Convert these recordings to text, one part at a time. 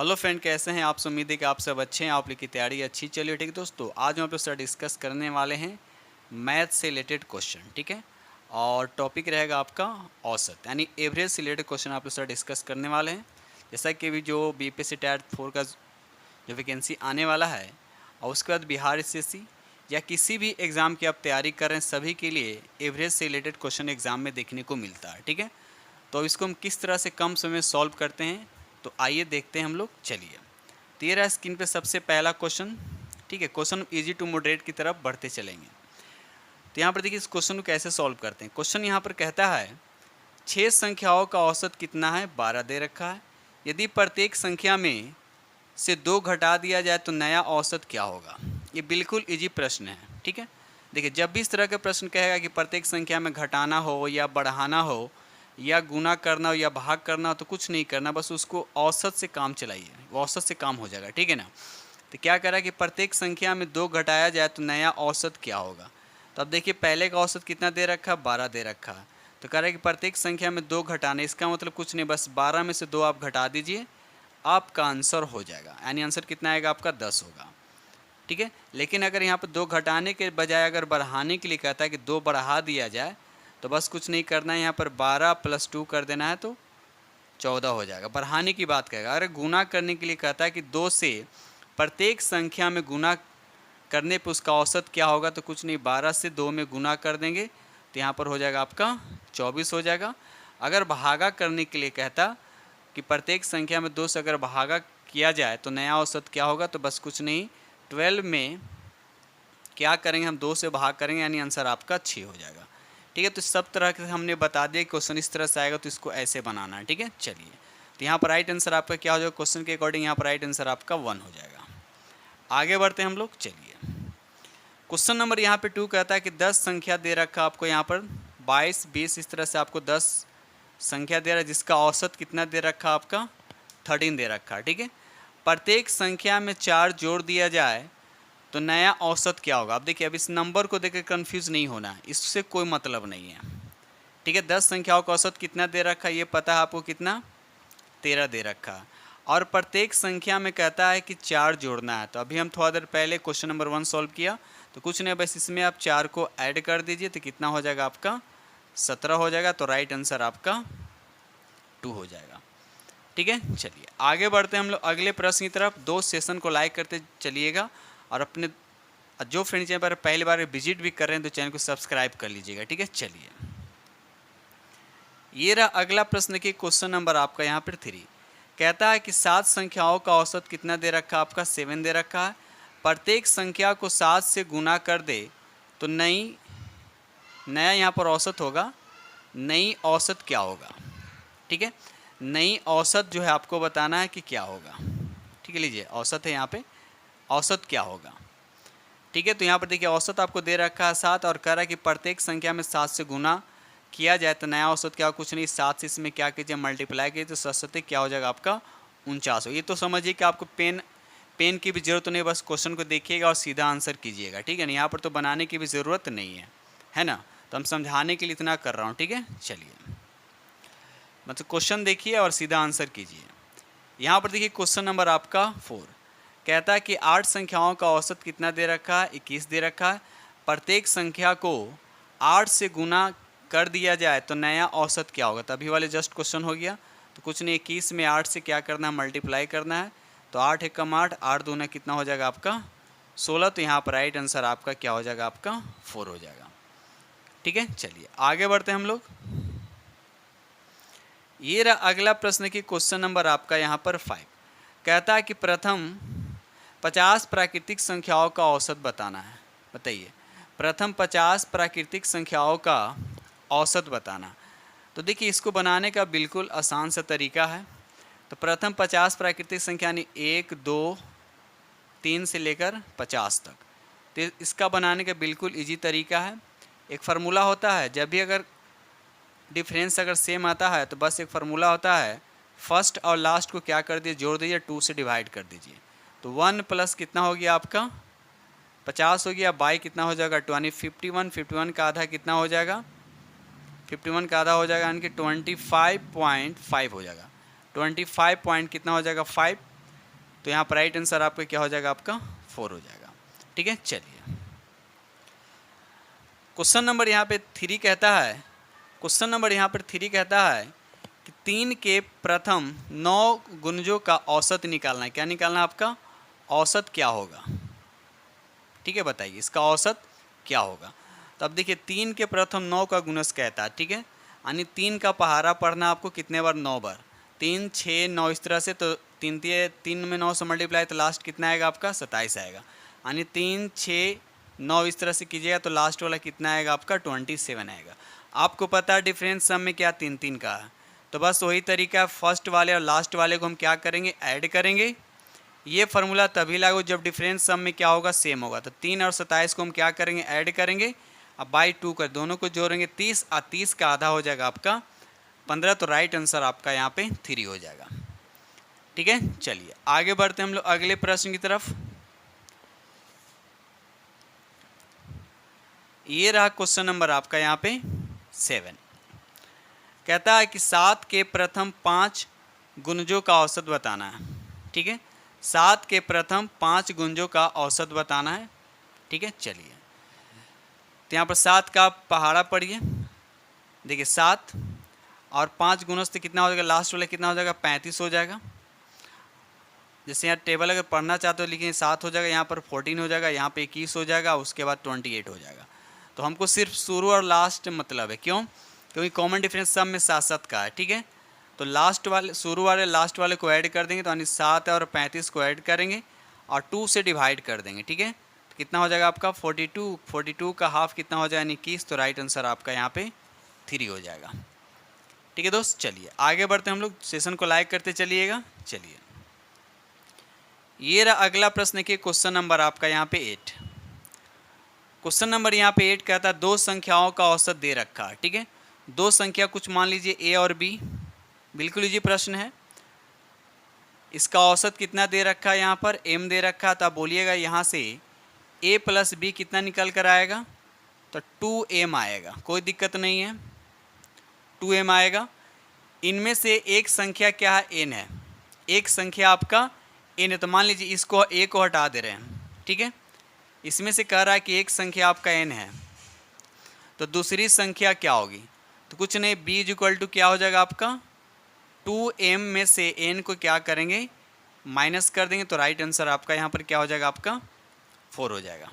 Hello friend, कैसे हैं आप? उम्मीद है कि आप सब अच्छे हैं, आप लोग की तैयारी अच्छी चल रही है। ठीक है दोस्तों, आज हम आप लोग से डिस्कस करने वाले हैं मैथ से रिलेटेड क्वेश्चन। ठीक है, और टॉपिक रहेगा आपका औसत यानी एवरेज से रिलेटेड क्वेश्चन आप लोग से डिस्कस करने वाले हैं। जैसा कि अभी जो बीपीएससी टायर 4 का जो वैकेंसी आने वाला है और उसके बाद बिहार एसएससी या किसी भी एग्ज़ाम की आप तैयारी कर रहे हैं, सभी के लिए एवरेज से रिलेटेड क्वेश्चन एग्ज़ाम में देखने को मिलता है। ठीक है, तो इसको हम किस तरह से कम समय में सॉल्व करते हैं, तो आइए देखते हैं हम लोग। चलिए, तो ये रहा स्क्रीन पे सबसे पहला क्वेश्चन। ठीक है, क्वेश्चन इजी टू मॉडरेट की तरफ बढ़ते चलेंगे। तो यहाँ पर देखिए इस क्वेश्चन को कैसे सॉल्व करते हैं। क्वेश्चन यहाँ पर कहता है 6 संख्याओं का औसत कितना है, 12 दे रखा है। यदि प्रत्येक संख्या में से 2 घटा दिया जाए तो नया औसत क्या होगा। ये बिल्कुल इजी प्रश्न है। ठीक है, देखिए जब भी इस तरह का प्रश्न कहेगा कि प्रत्येक संख्या में घटाना हो या बढ़ाना हो या गुना करना हो या भाग करना हो, तो कुछ नहीं करना, बस उसको औसत से काम चलाइए, वो औसत से काम हो जाएगा। ठीक है ना। तो क्या करा कि प्रत्येक संख्या में 2 घटाया जाए तो नया औसत क्या होगा। तो अब देखिए पहले का औसत कितना दे रखा है, 12 दे रखा है। तो कह रहा है कि प्रत्येक संख्या में 2 घटाने, इसका मतलब कुछ नहीं, बस 12 में से 2 आप घटा दीजिए, आपका आंसर हो जाएगा। यानी आंसर कितना आएगा आपका, 10 होगा। ठीक है, लेकिन अगर यहाँ पर 2 घटाने के बजाय अगर बढ़ाने के लिए कहता है कि 2 बढ़ा दिया जाए, तो बस कुछ नहीं करना है, यहाँ पर 12 + 2 कर देना है तो 14 हो जाएगा। बढ़ाने की बात करेगा। अगर गुना करने के लिए कहता है कि 2 से प्रत्येक संख्या में गुना करने पर उसका औसत क्या होगा, तो कुछ नहीं, 12 से 2 में गुना कर देंगे तो यहाँ पर हो जाएगा आपका 24 हो जाएगा। अगर भागा करने के लिए कहता कि प्रत्येक संख्या में 2 से अगर भागा किया जाए तो नया औसत क्या होगा, तो बस कुछ नहीं, 12 में क्या करेंगे हम, 2 से भाग करेंगे, यानी आंसर आपका 6 हो जाएगा। ठीक है, तो सब तरह से हमने बता दिया क्वेश्चन इस तरह से आएगा तो इसको ऐसे बनाना है। ठीक है, चलिए, तो यहाँ पर राइट आंसर आपका क्या हो जाएगा, क्वेश्चन के अकॉर्डिंग यहाँ पर राइट आंसर आपका 1 हो जाएगा। आगे बढ़ते हैं हम लोग। चलिए, क्वेश्चन नंबर यहाँ पे 2 कहता है कि 10 संख्या दे रखा आपको, यहाँ पर 22, 20 इस तरह से आपको 10 संख्या दे रहा है, जिसका औसत कितना दे रखा आपका, 13 दे रखा। ठीक है, प्रत्येक संख्या में 4 जोड़ दिया जाए तो नया औसत क्या होगा। अब देखिए, अब इस नंबर को देखकर कंफ्यूज नहीं होना, इससे कोई मतलब नहीं है। ठीक है, 10 संख्याओं का औसत कितना दे रखा है, ये पता है आपको, कितना, 13 दे रखा है। और प्रत्येक संख्या में कहता है कि 4 जोड़ना है। तो अभी हम थोड़ा देर पहले क्वेश्चन नंबर 1 सॉल्व किया, तो कुछ नहीं, बस इसमें आप 4 को ऐड कर दीजिए तो कितना हो जाएगा आपका, 17 हो जाएगा। तो राइट आंसर आपका 2 हो जाएगा। ठीक है, चलिए आगे बढ़ते हैं हम लोग अगले प्रश्न की तरफ। 2 सेशन को लाइक करते चलिएगा और अपने जो फ्रेंड चैनल पर पहली बार विजिट भी कर रहे हैं तो चैनल को सब्सक्राइब कर लीजिएगा। ठीक है, चलिए, ये रहा अगला प्रश्न की क्वेश्चन नंबर आपका यहाँ पर 3 कहता है कि 7 संख्याओं का औसत कितना दे रखा है आपका, 7 दे रखा है। प्रत्येक संख्या को 7 से गुना कर दे तो नया यहाँ पर औसत होगा, नई औसत क्या होगा। ठीक है, नई औसत जो है आपको बताना है कि क्या होगा। ठीक है, लीजिए औसत है यहाँ पे, औसत क्या होगा। ठीक है, तो यहाँ पर देखिए औसत आपको दे रखा है 7 और कह रहा है कि प्रत्येक संख्या में 7 से गुना किया जाए तो नया औसत क्या हो, कुछ नहीं, 7 से इसमें क्या कीजिए, मल्टीप्लाई कीजिए, तो 7 क्या हो जाएगा आपका 49 हो। ये तो समझिए कि आपको पेन की भी जरूरत नहीं, बस क्वेश्चन को देखिएगा और सीधा आंसर कीजिएगा। ठीक है ना, यहाँ पर तो बनाने की भी ज़रूरत नहीं है ना, तो हम समझाने के लिए इतना कर रहा हूँ। ठीक है, चलिए, मतलब क्वेश्चन देखिए और सीधा आंसर कीजिए। यहाँ पर देखिए क्वेश्चन नंबर आपका 4 कहता है कि 8 संख्याओं का औसत कितना दे रखा है, 21 दे रखा है। प्रत्येक संख्या को 8 से गुना कर दिया जाए तो नया औसत क्या होगा। तो अभी वाले जस्ट क्वेश्चन हो गया, तो कुछ नहीं, 21 में 8 से क्या करना है, मल्टीप्लाई करना है। तो 8 एकम 8, 8 दूना कितना हो जाएगा आपका 16। तो यहाँ पर राइट आंसर आपका क्या हो जाएगा, आपका 4 हो जाएगा। ठीक है, चलिए आगे बढ़ते हैं हम लोग। ये रहा अगला प्रश्न की क्वेश्चन नंबर आपका यहाँ पर 5 कहता है कि प्रथम 50 प्राकृतिक संख्याओं का औसत बताना है। बताइए, प्रथम 50 प्राकृतिक संख्याओं का औसत बताना। तो देखिए इसको बनाने का बिल्कुल आसान सा तरीका है। तो प्रथम 50 प्राकृतिक संख्या यानी 1, 2, 3 से लेकर 50 तक, तो इसका बनाने का बिल्कुल इजी तरीका है। एक फार्मूला होता है, जब भी अगर डिफरेंस अगर सेम आता है तो बस एक फार्मूला होता है, फर्स्ट और लास्ट को क्या कर दिए, जोड़ दीजिए, 2 से डिवाइड कर दीजिए। तो 1 प्लस कितना हो गया आपका 50 हो गया, बाई कितना हो जाएगा 20, 51, 51 का आधा कितना हो जाएगा, 51 का आधा हो जाएगा यानी कि 25.5 हो जाएगा। 25 पॉइंट कितना हो जाएगा 5, तो यहाँ पर राइट आंसर आपका क्या हो जाएगा, आपका 4 हो जाएगा। ठीक है, चलिए क्वेश्चन नंबर यहाँ पे 3 कहता है, क्वेश्चन नंबर यहाँ पर 3 कहता है कि 3 के प्रथम 9 गुणजों का औसत निकालना है। क्या निकालना है आपका, औसत क्या होगा। ठीक है, बताइए इसका औसत क्या होगा। तो अब देखिए 3 के प्रथम 9 का गुणज कहता है। ठीक है, यानी 3 का पहाड़ा पढ़ना आपको कितने बार, 9 बार, 3 6 9 इस तरह से। तो 3 में 9 से मल्टीप्लाई तो लास्ट कितना आएगा आपका, 27 आएगा। यानी 3 6 9 इस तरह से कीजिएगा तो लास्ट वाला कितना आएगा आपका, 27 आएगा। आपको पता है डिफरेंस सम में क्या 3 3 का है, तो बस वही तरीका है, फर्स्ट वाले और लास्ट वाले को हम क्या करेंगे, ऐड करेंगे। ये फार्मूला तभी लागू जब डिफरेंस सम में क्या होगा, सेम होगा। तो 3 और 27 को हम क्या करेंगे, ऐड करेंगे। अब बाई 2 कर दोनों को जोड़ेंगे, 30 और 30 का आधा हो जाएगा आपका 15। तो राइट आंसर आपका यहाँ पे 3 हो जाएगा। ठीक है, चलिए आगे बढ़ते हैं हम लोग अगले प्रश्न की तरफ। ये रहा क्वेश्चन नंबर आपका यहाँ पे 7। कहता है कि 7 के प्रथम 5 गुणजों का औसत बताना है। ठीक है, 7 के प्रथम 5 गुणजों का औसत बताना है। ठीक है, चलिए तो यहाँ पर 7 का पहाड़ा पढ़िए। देखिए 7 और 5 गुणों से कितना हो जाएगा, लास्ट वाला कितना हो जाएगा, 35 हो जाएगा। जैसे यहाँ टेबल अगर पढ़ना चाहते हो लिखिए 7 हो जाएगा, यहाँ पर 14 हो जाएगा, यहाँ पे 21 हो जाएगा, उसके बाद 28 हो जाएगा। तो हमको सिर्फ शुरू और लास्ट मतलब है, क्यों, क्योंकि कॉमन डिफरेंस सब में 7 7 का है। ठीक है, तो लास्ट वाले शुरू वाले लास्ट वाले को ऐड कर देंगे, तो यानी 7 और 35 को ऐड करेंगे और 2 से डिवाइड कर देंगे। ठीक है, तो कितना हो जाएगा आपका 42, 42 का हाफ कितना हो जाएगा, यानी 21। तो राइट आंसर आपका यहाँ पे 3 हो जाएगा। ठीक है दोस्त, चलिए आगे बढ़ते हैं हम लोग, सेशन को लाइक करते चलिएगा। चलिए ये रहा अगला प्रश्न के क्वेश्चन नंबर आपका यहाँ पे 8। क्वेश्चन नंबर यहाँ पे 8 कहता है 2 संख्याओं का औसत दे रखा है। ठीक है, 2 संख्या कुछ मान लीजिए ए और बी, बिल्कुल इजी प्रश्न है। इसका औसत कितना दे रखा है, यहाँ पर m दे रखा है। तो आप बोलिएगा यहाँ से a प्लस बी कितना निकल कर आएगा, तो 2m आएगा, कोई दिक्कत नहीं है, 2m आएगा। इनमें से एक संख्या क्या है, n है, एक संख्या आपका n है। तो मान लीजिए इसको a को हटा दे रहे हैं। ठीक है, इसमें से कह रहा है कि एक संख्या आपका n है, तो दूसरी संख्या क्या होगी, तो कुछ नहीं, b इक्वल टू क्या हो जाएगा आपका 2m में से n को क्या करेंगे, माइनस कर देंगे। तो राइट आंसर आपका यहाँ पर क्या हो जाएगा, आपका 4 हो जाएगा।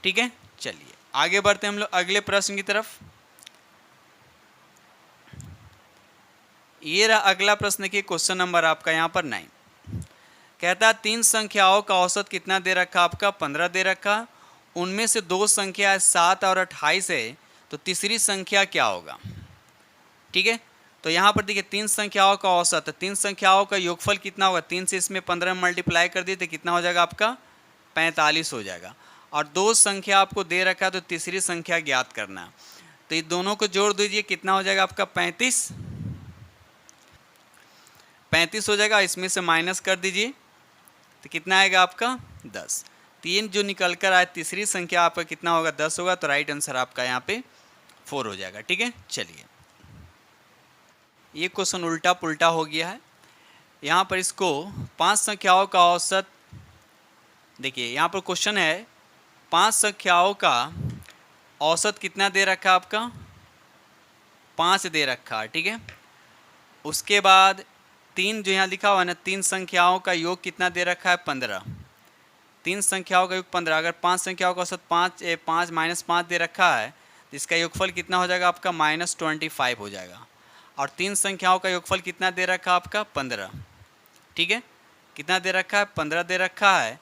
ठीक है, चलिए आगे बढ़ते हैं हम लोग अगले प्रश्न की तरफ। ये रहा अगला प्रश्न की क्वेश्चन नंबर आपका यहाँ पर 9। कहता है 3 संख्याओं का औसत कितना दे रखा, आपका 15 दे रखा। उनमें से 2 संख्या है 7 और 28 है, तो तीसरी संख्या क्या होगा। ठीक है, तो यहाँ पर देखिए 3 संख्याओं का औसत, 3 संख्याओं का योगफल कितना होगा, 3 से इसमें 15 मल्टीप्लाई कर दिए तो कितना हो जाएगा आपका 45 हो जाएगा। और 2 संख्या आपको दे रखा है, तो तीसरी संख्या ज्ञात करना है। तो ये दोनों को जोड़ दीजिए, कितना हो जाएगा आपका 35 हो जाएगा। इसमें से माइनस कर दीजिए तो कितना आएगा आपका 10। 3 जो निकल कर आए, तीसरी संख्या आपका कितना होगा, 10 होगा। तो राइट आंसर आपका यहाँ पे 4 हो जाएगा। ठीक है, चलिए ये क्वेश्चन उल्टा पुल्टा हो गया है। यहाँ पर इसको 5 संख्याओं का औसत, देखिए यहाँ पर क्वेश्चन है 5 संख्याओं का औसत कितना दे रखा है, आपका 5 दे रखा है। ठीक है, उसके बाद 3 जो यहाँ लिखा हुआ है ना, 3 संख्याओं का योग कितना दे रखा है 15। 3 संख्याओं का योग 15। अगर 5 संख्याओं का औसत 5 माइनस 5 दे रखा है, तो इसका योगफल कितना हो जाएगा आपका -25 हो जाएगा। और 3 संख्याओं का योगफल कितना दे रखा है आपका 15। ठीक है, कितना दे रखा है 15 दे रखा है।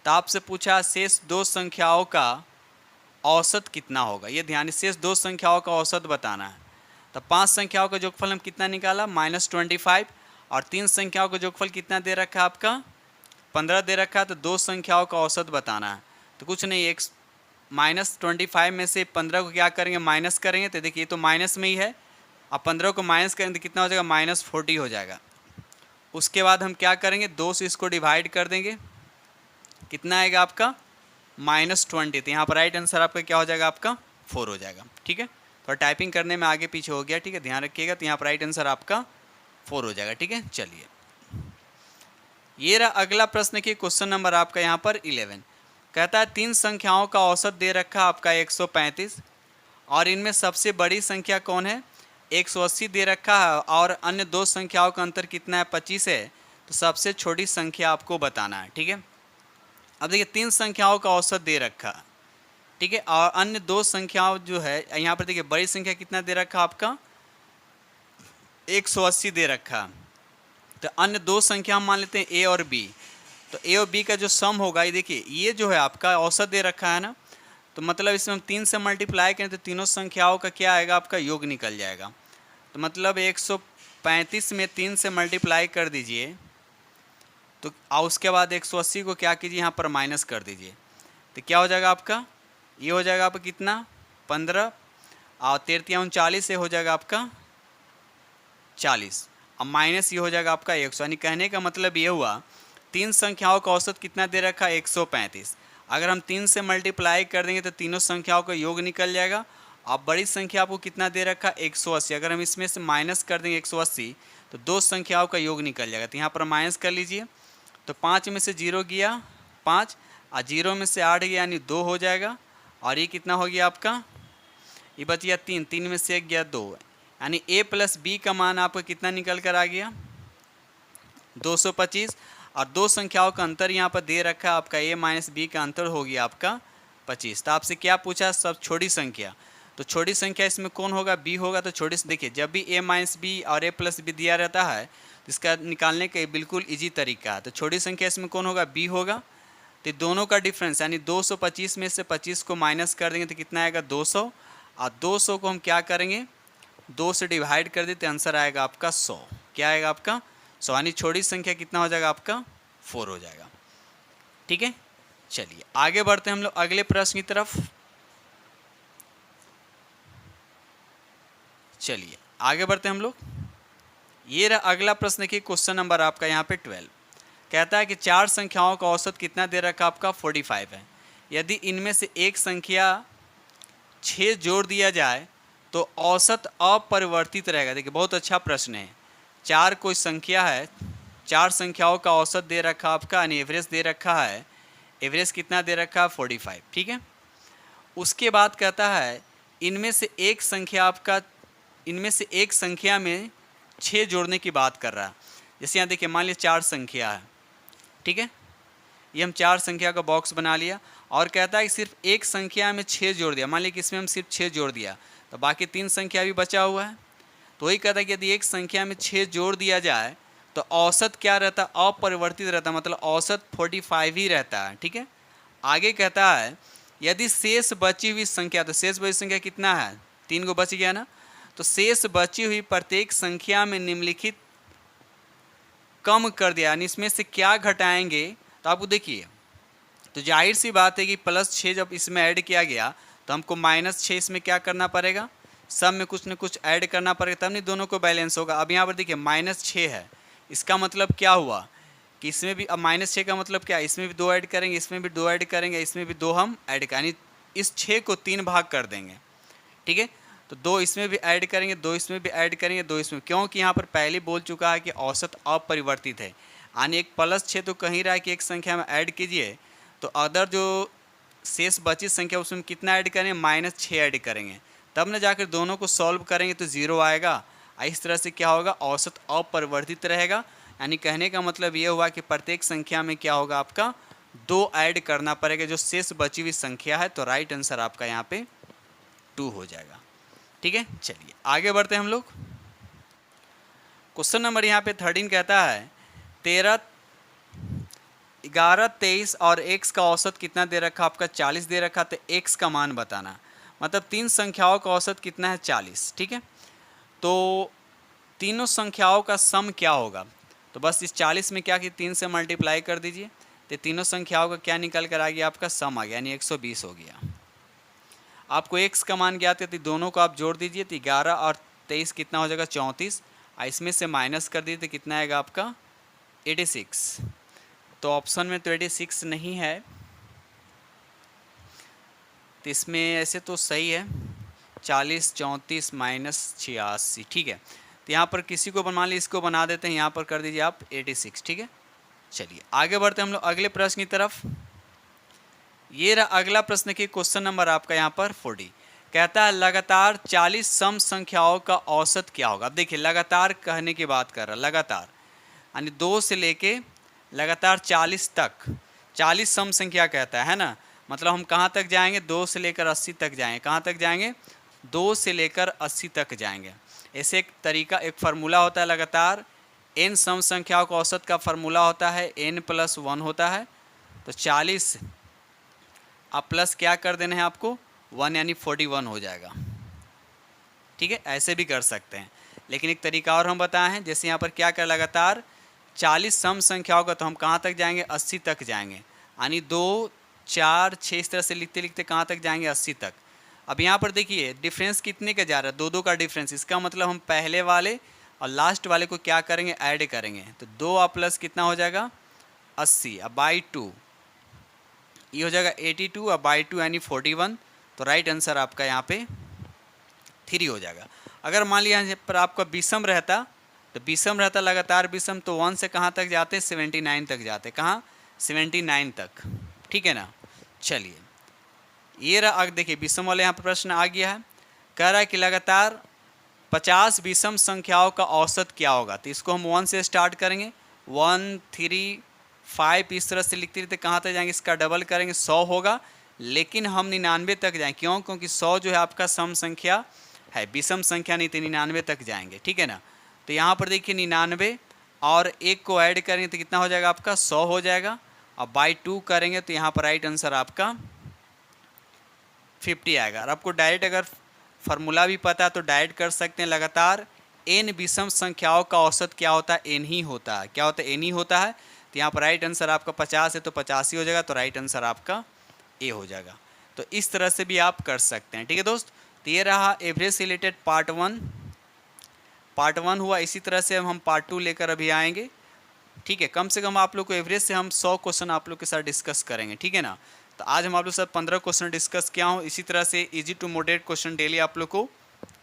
तो आपसे पूछा शेष 2 संख्याओं का औसत कितना होगा, ये ध्यान, शेष 2 संख्याओं का औसत बताना है। तो 5 संख्याओं का योगफल हम कितना निकाला -25, और 3 संख्याओं का योगफल कितना दे रखा है आपका 15 दे रखा है। तो 2 संख्याओं का औसत बताना है। तो कुछ नहीं, एक -25 में से 15 को क्या करेंगे, माइनस करेंगे। तो देखिए ये तो माइनस में ही है, अब 15 को माइनस करेंगे तो कितना हो जाएगा -40 हो जाएगा। उसके बाद हम क्या करेंगे, 2 से इसको डिवाइड कर देंगे, कितना आएगा आपका -20। तो यहाँ पर राइट आंसर आपका क्या हो जाएगा, आपका 4 हो जाएगा। ठीक है, तो टाइपिंग करने में आगे पीछे हो गया। ठीक है, ध्यान रखिएगा। तो यहाँ पर राइट आंसर आपका 4 हो जाएगा। ठीक है, चलिए ये रहा अगला प्रश्न की क्वेश्चन नंबर आपका यहाँ पर 11। कहता है तीन संख्याओं का औसत दे रखा आपका 135 और इनमें सबसे बड़ी संख्या कौन है, 180 दे रखा है और अन्य दो संख्याओं का अंतर कितना है, 25 है। तो सबसे छोटी संख्या आपको बताना है। ठीक है, अब देखिए तीन संख्याओं का औसत दे रखा, ठीक है, और अन्य दो संख्याओं जो है यहाँ पर देखिए बड़ी संख्या कितना दे रखा आपका 180 दे रखा। तो अन्य दो संख्या हम मान लेते हैं ए और बी। तो ए और बी का जो सम होगा ये देखिए ये जो है आपका औसत दे रखा है ना, तो मतलब इसमें हम 3 से मल्टीप्लाई करें तो तीनों संख्याओं का क्या आएगा आपका योग निकल जाएगा। तो मतलब 135 में 3 से मल्टीप्लाई कर दीजिए तो और उसके बाद 180 को क्या कीजिए यहाँ पर माइनस कर दीजिए। तो क्या हो जाएगा आपका, ये हो जाएगा आपका कितना 15 और 13 39 से हो जाएगा आपका 40 और माइनस ये हो जाएगा आपका 100। यानी कहने का मतलब ये हुआ तीन संख्याओं का औसत कितना दे रखा है 135। अगर हम 3 से मल्टीप्लाई कर देंगे तो तीनों संख्याओं का योग निकल जाएगा। अब बड़ी संख्या आपको कितना दे रखा है 180, अगर हम इसमें से माइनस कर देंगे 180 तो दो संख्याओं का योग निकल जाएगा। तो यहाँ पर माइनस कर लीजिए, तो 5 में से 0 गया 5 और 0 में से 8 गया यानी 2 हो जाएगा। और ये कितना हो गया आपका, ये बच गया 3, 3 में से 1 गया 2, यानी a प्लस बी का मान आपका कितना निकल कर आ गया 225। और दो संख्याओं का अंतर यहाँ पर दे रखा है आपका a माइनस बी का अंतर हो गया आपका 25। तो आपसे क्या पूछा, सब छोटी संख्या, तो छोटी संख्या इसमें कौन होगा, b होगा। तो छोटी देखिए जब भी a माइनस बी और a प्लस बी दिया रहता है तो इसका निकालने का बिल्कुल ईजी तरीका है। तो छोटी संख्या इसमें कौन होगा, b होगा। तो दोनों का डिफरेंस यानी 225 में से 25 को माइनस कर देंगे तो कितना आएगा 200 और 200 को हम क्या करेंगे 2 से डिवाइड कर देते आंसर आएगा आपका 100। क्या आएगा आपका 100, यानी छोटी संख्या कितना हो जाएगा आपका 4 हो जाएगा। ठीक है, चलिए आगे बढ़ते हैं हम लोग अगले प्रश्न की तरफ। चलिए आगे बढ़ते हैं हम लोग। ये रहा अगला प्रश्न की क्वेश्चन नंबर आपका यहाँ पे 12। कहता है कि चार संख्याओं का औसत कितना दे रखा आपका 45 है। यदि इनमें से एक संख्या 6 जोड़ दिया जाए तो औसत अपरिवर्तित रहेगा। देखिए बहुत अच्छा प्रश्न है। चार कोई संख्या है, चार संख्याओं का औसत दे रखा आपका यानी एवरेज दे रखा है। एवरेज कितना दे रखा है 45। ठीक है, उसके बाद कहता है इनमें से एक संख्या आपका, इनमें से एक संख्या में 6 जोड़ने की बात कर रहा है। जैसे यहाँ देखिए मान लीजिए 4 संख्या है, ठीक है, ये हम 4 संख्या का बॉक्स बना लिया और कहता है कि सिर्फ एक संख्या में 6 जोड़ दिया। मान लीजिए कि इसमें हम सिर्फ 6 जोड़ दिया तो बाकी 3 संख्या भी बचा हुआ है। तो वही कहता है कि यदि एक संख्या में 6 जोड़ दिया जाए तो औसत क्या रहता है, अपरिवर्तित रहता है, मतलब औसत 45 ही रहता है। ठीक है, आगे कहता है यदि शेष बची हुई संख्या, तो शेष बची संख्या कितना है 3 को बच गया ना, तो शेष बची हुई प्रत्येक संख्या में निम्नलिखित कम कर दिया, यानी इसमें से क्या घटाएंगे। तो आपको देखिए तो जाहिर सी बात है कि +6 जब इसमें ऐड किया गया तो हमको -6 इसमें क्या करना पड़ेगा, सब में कुछ न कुछ ऐड करना पड़ेगा, तब नहीं दोनों को बैलेंस होगा। अब यहाँ पर देखिए -6 है, इसका मतलब क्या हुआ कि इसमें भी अब -6 का मतलब क्या है, इसमें भी 2 ऐड करेंगे, इसमें भी 2 ऐड करेंगे, इसमें भी 2 हम ऐड करेंगे, यानी इस 6 को 3 भाग कर देंगे। ठीक है, तो 2 इसमें भी ऐड करेंगे, 2 इसमें भी ऐड करेंगे, 2 इसमें, क्योंकि यहाँ पर पहले बोल चुका है कि औसत अपरिवर्तित है, यानी एक +6 तो कहीं रहा है कि एक संख्या में ऐड कीजिए तो अदर जो शेष बची संख्या उसमें कितना ऐड करेंगे -6 ऐड करेंगे, तब न जाकर दोनों को सॉल्व करेंगे तो 0 आएगा। इस तरह से क्या होगा, औसत अपरिवर्तित रहेगा। यानी कहने का मतलब ये हुआ कि प्रत्येक संख्या में क्या होगा आपका 2 ऐड करना पड़ेगा जो शेष बची हुई संख्या है। तो राइट आंसर आपका यहाँ पे 2 हो जाएगा। ठीक है, चलिए आगे बढ़ते हैं हम लोग। क्वेश्चन नंबर यहाँ पे 13 कहता है 13, 11, 23 और x का औसत कितना दे रखा आपका 40 दे रखा, तो x का मान बताना। मतलब तीन संख्याओं का औसत कितना है 40। ठीक है, तो तीनों संख्याओं का सम क्या होगा, तो बस इस 40 में क्या कि 3 से मल्टीप्लाई कर दीजिए तो तीनों संख्याओं का क्या निकल कर आ गया आपका सम आ गया, यानी 120 हो गया। आपको x का मान ज्ञात है तो दोनों को आप जोड़ दीजिए तो 11 और 23 कितना हो जाएगा 34, इसमें से माइनस कर दीजिए तो कितना आएगा आपका 86। तो ऑप्शन में तो 86 नहीं है, तो इसमें ऐसे तो सही है 40, 34 -86। ठीक है, तो यहाँ पर किसी को मान लीजिए इसको बना देते हैं, यहाँ पर कर दीजिए आप 86। ठीक है, चलिए आगे बढ़ते हम लोग अगले प्रश्न की तरफ। ये रहा अगला प्रश्न की क्वेश्चन नंबर आपका यहाँ पर 40। कहता है लगातार 40 सम संख्याओं का औसत क्या होगा। अब देखिए लगातार कहने की बात कर रहा है, लगातार यानी 2 से लेके लगातार 40 तक, 40 सम संख्या कहता है ना, मतलब हम कहाँ तक जाएंगे, 2 से लेकर 80 तक जाएंगे। कहाँ तक जाएंगे, 2 से लेकर 80 तक जाएंगे। ऐसे एक तरीका, एक फार्मूला होता है लगातार n सम संख्याओं का औसत का फार्मूला होता है n+1 होता है। तो 40 आप प्लस क्या कर देना है आपको 1 यानी 41 हो जाएगा। ठीक है, ऐसे भी कर सकते हैं, लेकिन एक तरीका और हम बताए हैं। जैसे यहाँ पर क्या कर लगातार 40 सम संख्याओं का, तो हम कहाँ तक जाएंगे 80 तक जाएंगे, यानी 2 4 6 इस तरह से लिखते लिखते कहाँ तक जाएंगे 80 तक। अब यहाँ पर देखिए डिफरेंस कितने का जा रहा है, 2 का डिफरेंस। इसका मतलब हम पहले वाले और लास्ट वाले को क्या करेंगे, ऐड करेंगे। तो 2 और प्लस कितना हो जाएगा 80, अब बाई 2 ये हो जाएगा 82, और बाई 2 यानी 41। तो राइट आंसर आपका यहाँ पे 3 हो जाएगा। अगर मान लिया यहाँ पर आपका विषम रहता, तो विषम रहता लगातार विषम, तो 1 से कहाँ तक जाते 79 तक जाते। कहाँ 79 तक, ठीक है ना। चलिए ये रहा, देखिए विषम वाले यहाँ पर प्रश्न आ गया है। कह रहा है कि लगातार 50 विषम संख्याओं का औसत क्या होगा। तो इसको हम 1 से स्टार्ट करेंगे, 1 3 5 इस तरह से लिखते लिखते कहाँ तक जाएंगे, इसका डबल करेंगे 100 होगा। लेकिन हम 99 तक जाएंगे, क्यों, क्योंकि 100 जो है आपका सम संख्या है, विषम संख्या नहीं, तो 99 तक जाएंगे। ठीक है ना। तो यहाँ पर देखिए 99 और 1 को ऐड करेंगे तो कितना हो जाएगा आपका 100 हो जाएगा। और बाई 2 करेंगे तो यहाँ पर राइट आंसर आपका 50 आएगा। और आपको डायरेक्ट अगर फार्मूला भी पता है तो डायरेक्ट कर सकते हैं। लगातार n विषम संख्याओं का औसत क्या होता है, n ही होता है। क्या होता है, n ही होता है। तो यहाँ पर राइट आंसर आपका 50 है तो 85 हो जाएगा। तो राइट आंसर आपका ए हो जाएगा। तो इस तरह से भी आप कर सकते हैं। ठीक है दोस्त, तो ये रहा एवरेज से रिलेटेड पार्ट 1 हुआ। इसी तरह से हम पार्ट 2 लेकर अभी आएंगे। ठीक है, कम से कम आप लोग को एवरेज से हम 100 क्वेश्चन आप लोग के साथ डिस्कस करेंगे। ठीक है ना। तो आज हम आप लोग के साथ 15 क्वेश्चन डिस्कस किया हूँ। इसी तरह से easy to moderate question daily आप लोग को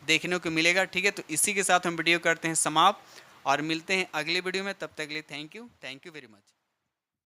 देखने को मिलेगा। ठीक है, तो इसी के साथ हम वीडियो करते हैं समाप्त और मिलते हैं अगले वीडियो में। तब तक के लिए थैंक यू वेरी मच।